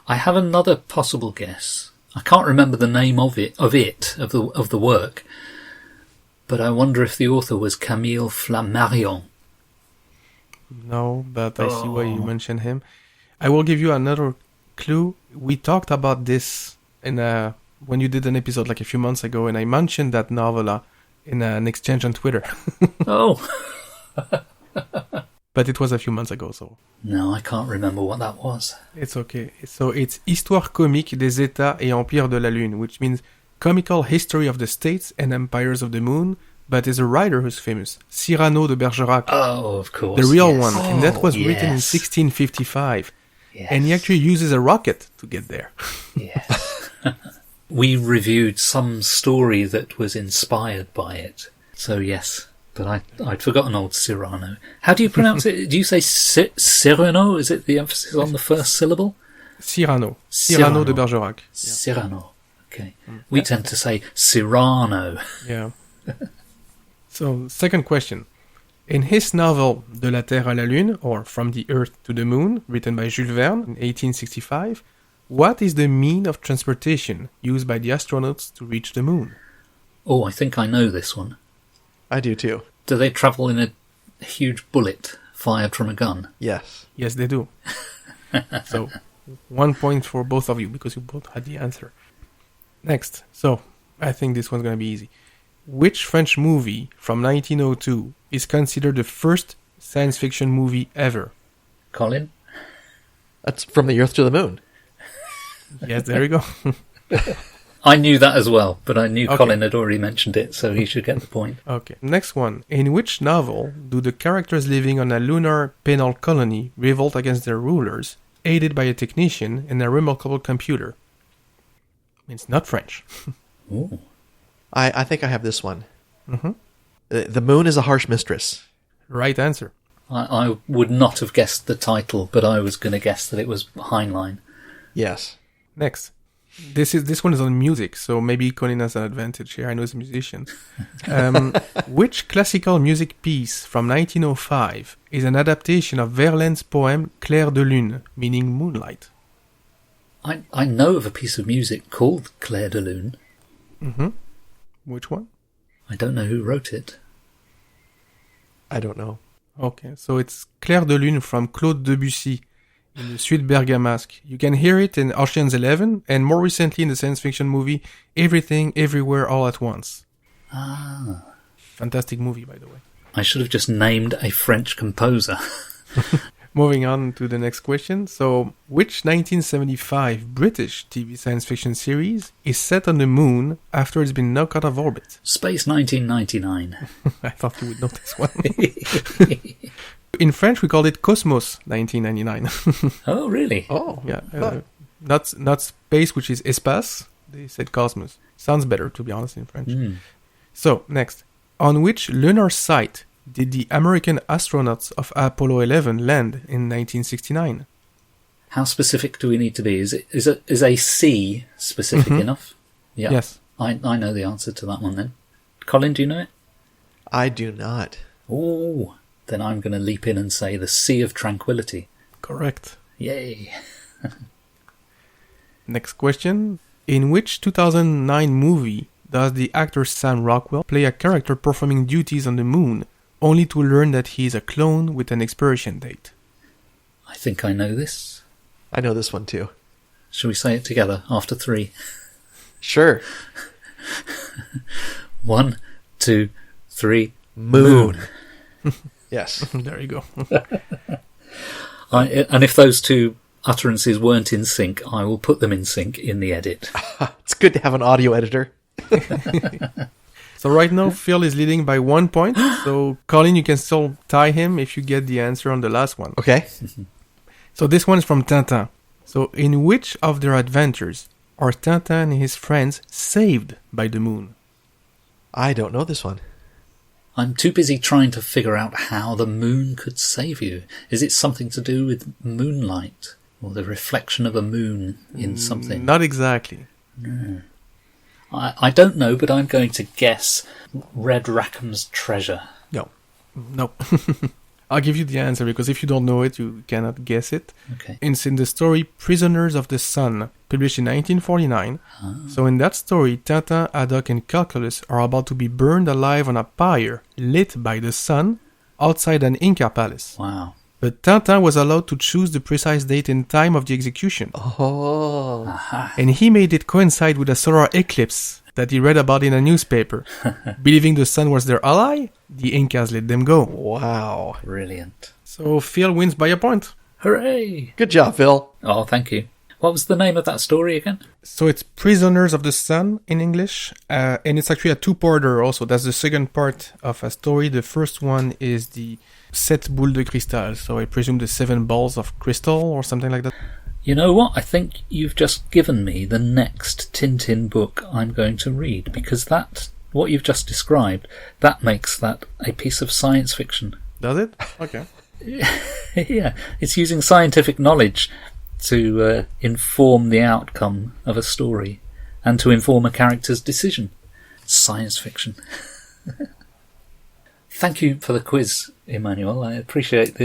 I have another possible guess. I can't remember the name of the work, but I wonder if the author was Camille Flammarion. No, but I see why you mentioned him. I will give you another clue. We talked about this when you did an episode like a few months ago, and I mentioned that novella in an exchange on Twitter. Oh. But it was a few months ago, so... No, I can't remember what that was. It's okay. So it's Histoire comique des États et empires de la Lune, which means comical history of the states and empires of the moon, but is a writer who's famous, Cyrano de Bergerac. Oh, of course. The real yes. one. And that was written in Yes. 1655. Yes. And he actually uses a rocket to get there. Yes. We reviewed some story that was inspired by it. So yes, but I'd forgotten old Cyrano. How do you pronounce it? Do you say Cyrano? Is it the emphasis on the first syllable? Cyrano de Bergerac. Yeah. Cyrano. Okay. We tend to say Cyrano. Yeah. So, second question. In his novel De la Terre à la Lune, or From the Earth to the Moon, written by Jules Verne in 1865, what is the mean of transportation used by the astronauts to reach the moon? Oh, I think I know this one. I do too. Do they travel in a huge bullet fired from a gun? Yes. Yes, they do. So, 1 point for both of you, because you both had the answer. Next. So, I think this one's going to be easy. Which French movie from 1902 is considered the first science fiction movie ever? Colin? That's From the Earth to the Moon. Yes, there you go. I knew that as well, but I knew Okay. Colin had already mentioned it, so he should get the point. Okay. Next one. In which novel do the characters living on a lunar penal colony revolt against their rulers, aided by a technician and a remarkable computer? It's not French. Ooh. I think I have this one. Mhm. The Moon is a Harsh Mistress. Right answer. I would not have guessed the title, but I was going to guess that it was Heinlein. Yes. Next. This one is on music, so maybe Colin has an advantage here. I know he's a musician. Which classical music piece from 1905 is an adaptation of Verlaine's poem Clair de Lune, meaning moonlight? I know of a piece of music called Clair de Lune. Mm-hmm. Which one? I don't know who wrote it. I don't know. Okay, so it's Clair de Lune from Claude Debussy in the Suite Bergamasque. You can hear it in Ocean's 11 and more recently in the science fiction movie Everything, Everywhere, All at Once. Ah. Fantastic movie, by the way. I should have just named a French composer. Moving on to the next question. So, which 1975 British TV science fiction series is set on the moon after it's been knocked out of orbit? Space 1999. I thought you would know this one. In French, we called it Cosmos 1999. Oh, really? Oh. Yeah, not space, which is espace. They said Cosmos. Sounds better, to be honest, in French. Mm. So, next. On which lunar site did the American astronauts of Apollo 11 land in 1969? How specific do we need to be? Is a C specific enough? Yeah. Yes. I know the answer to that one then. Colin, do you know it? I do not. Oh, then I'm going to leap in and say the Sea of Tranquility. Correct. Yay. Next question. In which 2009 movie does the actor Sam Rockwell play a character performing duties on the moon, only to learn that he is a clone with an expiration date? I think I know this. I know this one too. Shall we say it together after 3? Sure. 1, 2, 3. Moon. Yes. There you go. And if those two utterances weren't in sync, I will put them in sync in the edit. It's good to have an audio editor. So right now, Phil is leading by 1 point. So, Colin, you can still tie him if you get the answer on the last one. Okay. So this one is from Tintin. So, in which of their adventures are Tintin and his friends saved by the moon? I don't know this one. I'm too busy trying to figure out how the moon could save you. Is it something to do with moonlight? Or the reflection of a moon in something? Not exactly. No. I don't know, but I'm going to guess Red Rackham's treasure. No. I'll give you the answer because if you don't know it, you cannot guess it. Okay. It's in the story Prisoners of the Sun, published in 1949. So in that story, Tintin, Haddock, and Calculus are about to be burned alive on a pyre lit by the sun outside an Inca palace. Wow. But Tintin was allowed to choose the precise date and time of the execution. Oh. Aha. And he made it coincide with a solar eclipse that he read about in a newspaper. Believing the sun was their ally, the Incas let them go. Wow. Brilliant. So Phil wins by a point. Hooray! Good job, Phil. Oh, thank you. What was the name of that story again? So it's Prisoners of the Sun in English, and it's actually a two-parter also. That's the second part of a story. The first one is the Sept boules de cristal, so I presume the 7 balls of crystal or something like that. You know what? I think you've just given me the next Tintin book I'm going to read, because what you've just described, that makes that a piece of science fiction. Does it? Okay. Yeah, it's using scientific knowledge to inform the outcome of a story and to inform a character's decision. Science fiction. Thank you for the quiz, Emmanuel. I appreciate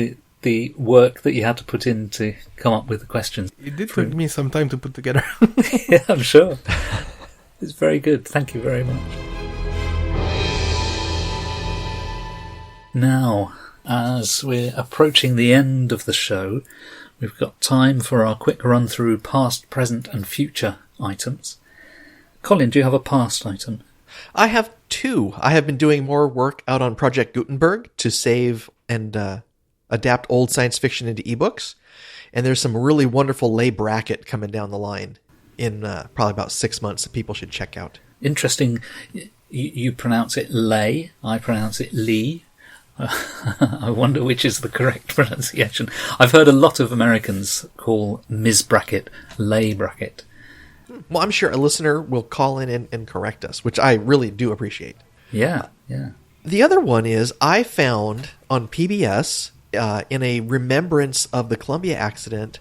the work that you had to put in to come up with the questions. It did take me some time to put together. Yeah, I'm sure. It's very good. Thank you very much. Now, as we're approaching the end of the show, we've got time for our quick run through past, present and future items. Colin, do you have a past item? I have 2. I have been doing more work out on Project Gutenberg to save and adapt old science fiction into ebooks. And there's some really wonderful lay bracket coming down the line in probably about 6 months that people should check out. Interesting. You pronounce it lay. I pronounce it lee. I wonder which is the correct pronunciation. I've heard a lot of Americans call Ms. bracket lay bracket. Well, I'm sure a listener will call in and correct us, which I really do appreciate. Yeah. The other one is I found on PBS, in a remembrance of the Columbia accident,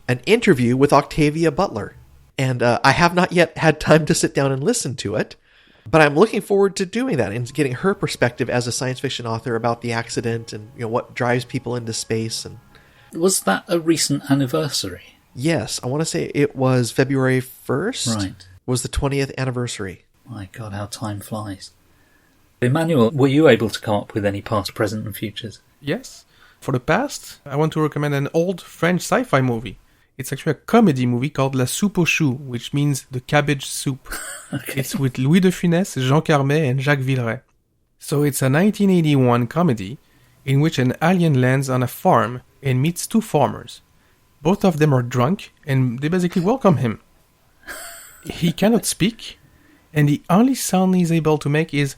an interview with Octavia Butler. And I have not yet had time to sit down and listen to it, but I'm looking forward to doing that and getting her perspective as a science fiction author about the accident and what drives people into space. And was that a recent anniversary? Yes, I want to say it was February 1st. Right. Was the 20th anniversary. My God, how time flies. Emmanuel, were you able to come up with any past, present and futures? Yes. For the past, I want to recommend an old French sci-fi movie. It's actually a comedy movie called La Soupe aux Choux, which means the cabbage soup. Okay. It's with Louis de Funès, Jean Carmet, and Jacques Villeray. So it's a 1981 comedy in which an alien lands on a farm and meets two farmers. Both of them are drunk, and they basically welcome him. He cannot speak, and the only sound he's able to make is...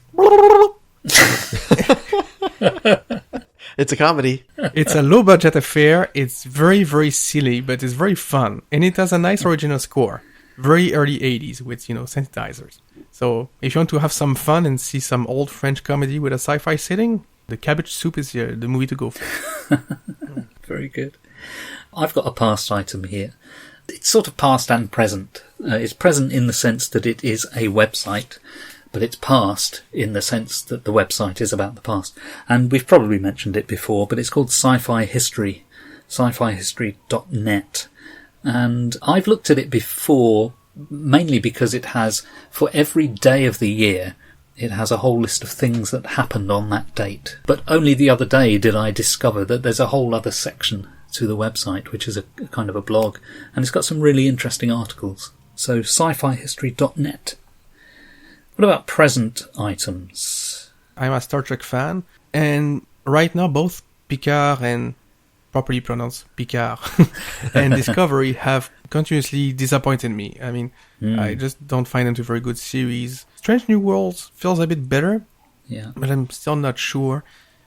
It's a comedy. It's a low-budget affair. It's very, very silly, but it's very fun. And it has a nice original score. Very early 80s with, synthesizers. So if you want to have some fun and see some old French comedy with a sci-fi setting, The Cabbage Soup is the movie to go for. Very good. I've got a past item here. It's sort of past and present. It's present in the sense that it is a website, but it's past in the sense that the website is about the past. And we've probably mentioned it before, but it's called Sci-Fi History, sci-fi-history.net. And I've looked at it before, mainly because it has, for every day of the year, it has a whole list of things that happened on that date. But only the other day did I discover that there's a whole other section to the website, which is a kind of a blog. And it's got some really interesting articles. So, sci-fi-history.net. What about present items? I'm a Star Trek fan, and right now both Picard and, properly pronounced, Picard, and Discovery have continuously disappointed me. I mean, I just don't find them a very good series. Strange New Worlds feels a bit better, but I'm still not sure.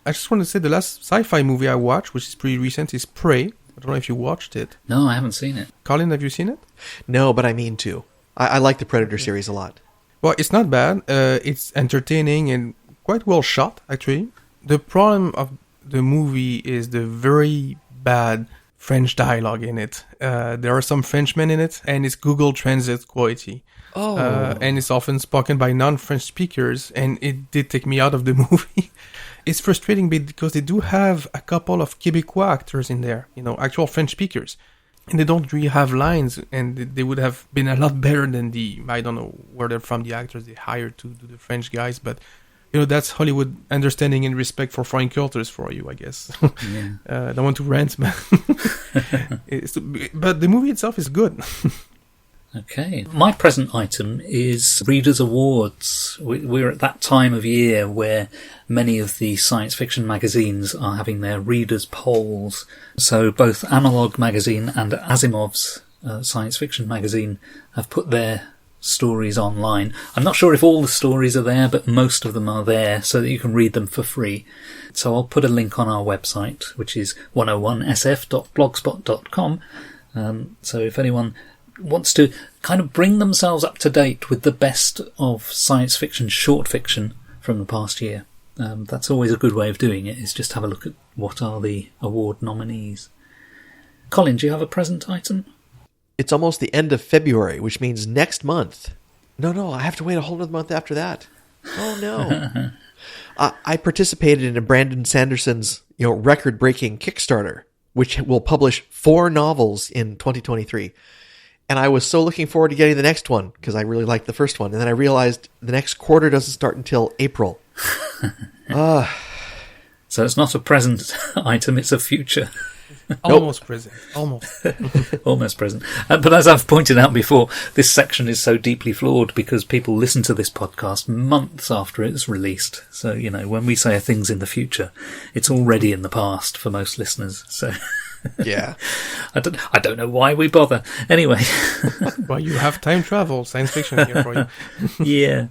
I just want to say the last sci-fi movie I watched, which is pretty recent, is Prey. I don't know if you watched it. No, I haven't seen it. Colin, have you seen it? No, but I mean to. I like the Predator series a lot. Well, it's not bad. It's entertaining and quite well shot, actually. The problem of the movie is the very bad French dialogue in it. There are some Frenchmen in it, and it's Google Translate quality. Oh. And it's often spoken by non-French speakers, and it did take me out of the movie. It's frustrating because they do have a couple of Québécois actors in there, actual French speakers. And they don't really have lines, and they would have been a lot better than I don't know where they're from, the actors they hired to do the French guys, but, that's Hollywood understanding and respect for foreign cultures for you, I guess. Yeah. I don't want to rant, man. But the movie itself is good. Okay. My present item is Readers' Awards. We're at that time of year where many of the science fiction magazines are having their readers' polls. So both Analog magazine and Asimov's science fiction magazine have put their stories online. I'm not sure if all the stories are there, but most of them are there so that you can read them for free. So I'll put a link on our website, which is 101sf.blogspot.com. So if anyone wants to kind of bring themselves up to date with the best of science fiction, short fiction from the past year. That's always a good way of doing it, is just have a look at what are the award nominees. Colin, do you have a present item? It's almost the end of February, which means next month. No, I have to wait a whole other month after that. Oh, no. I participated in Brandon Sanderson's record-breaking Kickstarter, which will publish 4 novels in 2023. And I was so looking forward to getting the next one because I really liked the first one. And then I realized the next quarter doesn't start until April. So it's not a present item, it's a future. Almost present. Almost. Almost present. But as I've pointed out before, this section is so deeply flawed because people listen to this podcast months after it's released. So, when we say things in the future, it's already in the past for most listeners. So Yeah. I don't know why we bother. Anyway. Well, you have time travel, science fiction here for you. Yeah.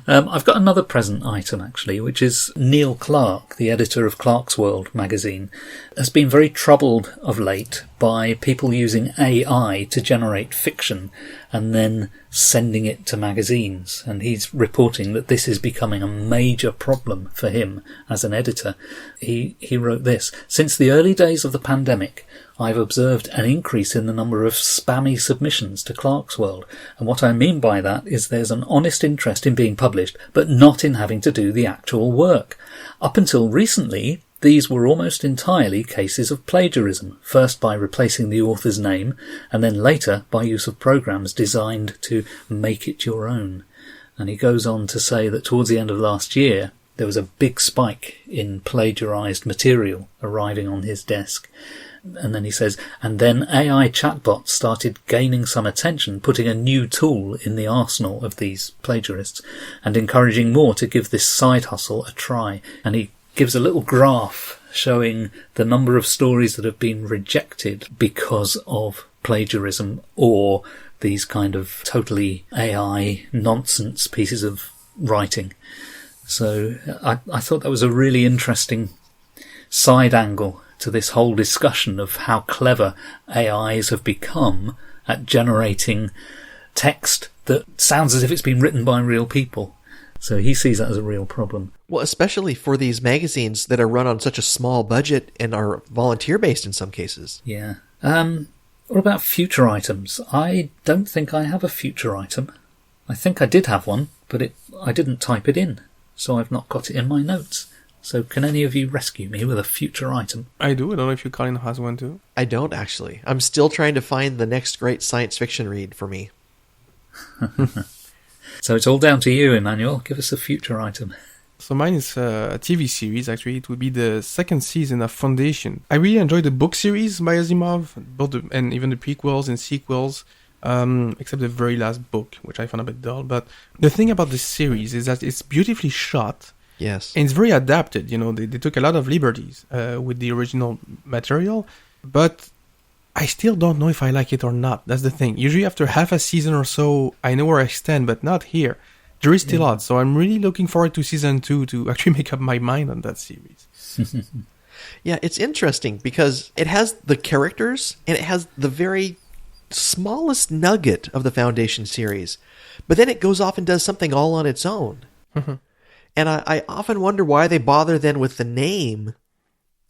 I've got another present item, actually, which is Neil Clark, the editor of Clark's World magazine, has been very troubled of late by people using AI to generate fiction and then sending it to magazines. And he's reporting that this is becoming a major problem for him as an editor. He wrote this: "Since the early days of the pandemic, I've observed an increase in the number of spammy submissions to Clark's World. And what I mean by that is there's an honest interest in being published, but not in having to do the actual work. Up until recently, these were almost entirely cases of plagiarism, first by replacing the author's name, and then later by use of programs designed to make it your own." And he goes on to say that towards the end of last year, there was a big spike in plagiarized material arriving on his desk. And then he says, and then AI chatbots started gaining some attention, putting a new tool in the arsenal of these plagiarists and encouraging more to give this side hustle a try. And he gives a little graph showing the number of stories that have been rejected because of plagiarism or these kind of totally AI nonsense pieces of writing. So I thought that was a really interesting side angle to this whole discussion of how clever AIs have become at generating text that sounds as if it's been written by real people. So he sees that as a real problem. Well, especially for these magazines that are run on such a small budget and are volunteer-based in some cases. Yeah. What about future items? I don't think I have a future item. I think I did have one, but I didn't type it in, so I've not got it in my notes. So can any of you rescue me with a future item? I do. I don't know if you, Colin, has one too. I don't, actually. I'm still trying to find the next great science fiction read for me. So it's all down to you, Emmanuel. Give us a future item. So mine is a TV series, actually. It would be the second season of Foundation. I really enjoyed the book series by Asimov, and even the prequels and sequels, except the very last book, which I found a bit dull. But the thing about this series is that it's beautifully shot. Yes. And it's very adapted. You know, they took a lot of liberties with the original material, but I still don't know if I like it or not. That's the thing. Usually after half a season or so, I know where I stand, but not here. There is still a lot, so I'm really looking forward to season 2 to actually make up my mind on that series. Yeah, it's interesting because it has the characters and it has the very smallest nugget of the Foundation series, but then it goes off and does something all on its own. And I often wonder why they bother then with the name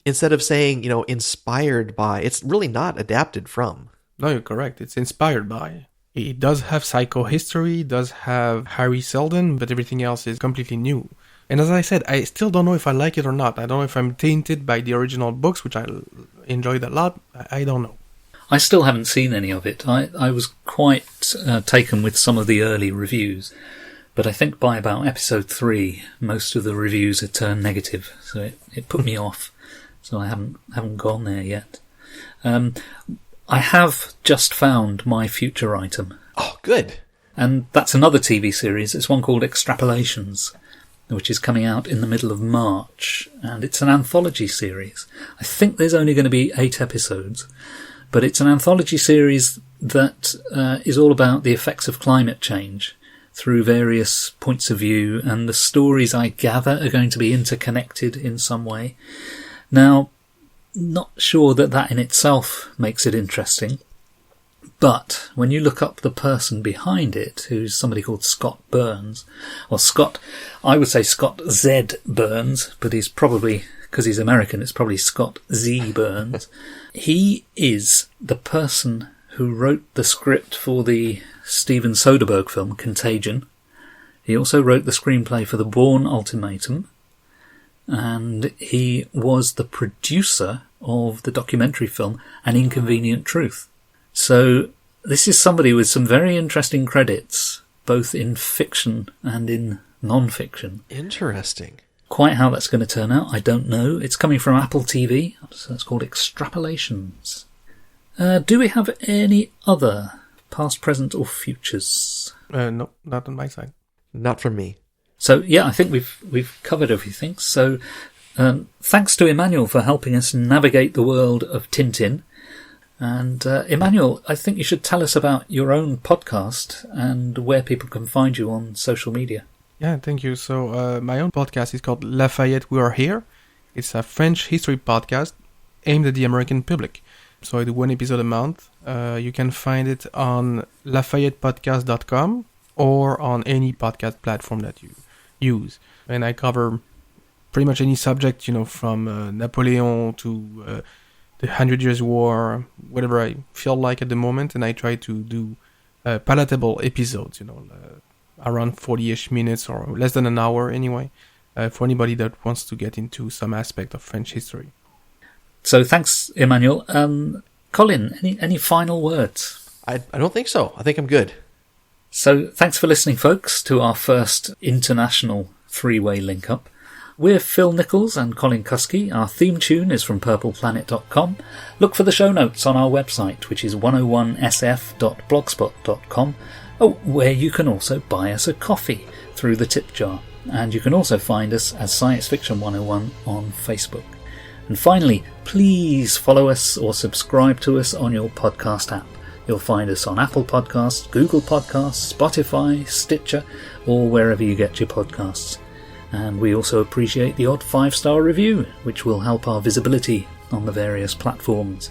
instead of saying, inspired by. It's really not adapted from. No, you're correct. It's inspired by. It does have psychohistory, it does have Harry Seldon, but everything else is completely new. And as I said, I still don't know if I like it or not. I don't know if I'm tainted by the original books, which I enjoyed a lot. I don't know. I still haven't seen any of it. I was quite taken with some of the early reviews. But I think by about episode 3, most of the reviews had turned negative, so it put me off. So I haven't gone there yet. I have just found my future item. Oh, good. And that's another TV series. It's one called Extrapolations, which is coming out in the middle of March. And it's an anthology series. I think there's only going to be 8 episodes. But it's an anthology series that is all about the effects of climate change through various points of view, and the stories, I gather, are going to be interconnected in some way. Now, not sure that in itself makes it interesting, but when you look up the person behind it, who's somebody called Scott Burns, or I would say Scott Z. Burns, but he's probably, because he's American, it's probably Scott Z. Burns. He is the person who wrote the script for the Steven Soderbergh film Contagion. He also wrote the screenplay for The Bourne Ultimatum, and he was the producer of the documentary film An Inconvenient Truth. So this is somebody with some very interesting credits, both in fiction and in non-fiction. Interesting. Quite how that's going to turn out, I don't know. It's coming from Apple TV, so it's called Extrapolations. Do we have any other past, present, or futures? No, not on my side. Not from me. So yeah, I think we've covered everything. So Thanks to Emmanuel for helping us navigate the world of Tintin. And Emmanuel, I think you should tell us about your own podcast and where people can find you on social media. Yeah, thank you. So my own podcast is called Lafayette, We Are Here. It's a French history podcast aimed at the American public. So I do one episode a month. You can find it on LafayettePodcast.com or on any podcast platform that you use. And I cover pretty much any subject, from Napoleon to the 100 Years' War, whatever I feel like at the moment. And I try to do palatable episodes, around 40-ish minutes or less than an hour anyway, for anybody that wants to get into some aspect of French history. So thanks, Emmanuel. Colin, any final words? I don't think so. I think I'm good. So thanks for listening, folks, to our first international three-way link-up. We're Phil Nichols and Colin Kusky. Our theme tune is from purpleplanet.com. Look for the show notes on our website, which is 101sf.blogspot.com, where you can also buy us a coffee through the tip jar. And you can also find us as Science Fiction 101 on Facebook. And finally, please follow us or subscribe to us on your podcast app. You'll find us on Apple Podcasts, Google Podcasts, Spotify, Stitcher, or wherever you get your podcasts. And we also appreciate the odd 5-star review, which will help our visibility on the various platforms.